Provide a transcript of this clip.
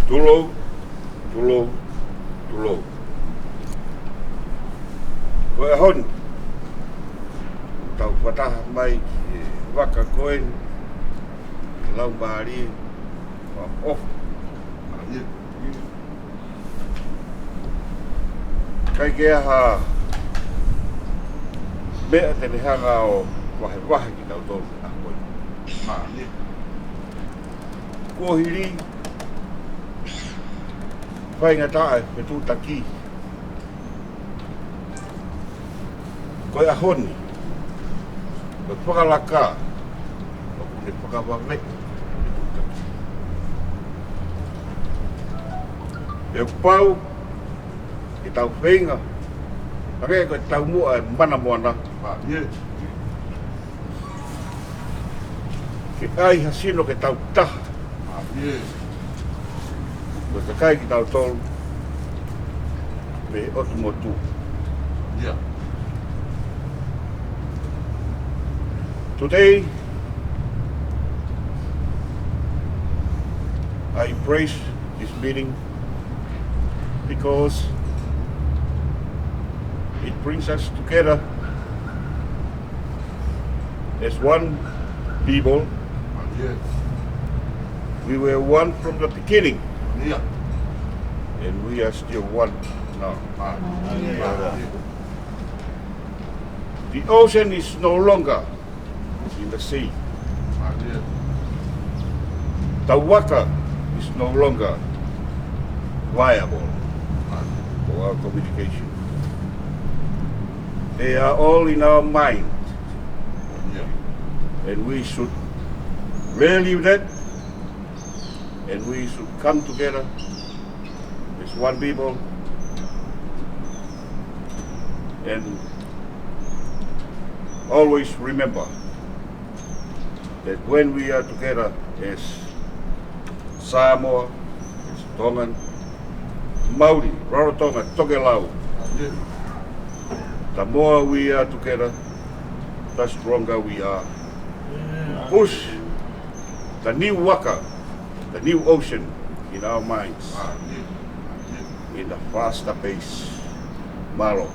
Tulo, tulo, tulo. Koe hon. Tau wataha mai e waka koen. E lau maari. Wa off. Kai ke aha mea tene hanga o wahe wahe ki tau tolu a koe. Kua hiri whainga tae me tūtaki. Koe a honi. Koe whakalaka. O kune whakawame. E pau ki tau whainga. Pake koe tau mua e mana moana. Ke ai hasino ke tau taha. Koe ka kai ki tau tolu. Me otu motu. Today, I embrace this meeting because it brings us together as one people. We were one from the beginning, and we are still one now. The ocean is no longer in the sea. The waka is no longer viable for our communication. They are all in our mind, and we should value that, and we should come together as one people and always remember that when we are together as Samoa, as Tongan, Maori, Rarotonga, Tokelau, the more we are together, the stronger we are. Push the new waka, the new ocean in our minds in a faster pace. Malo.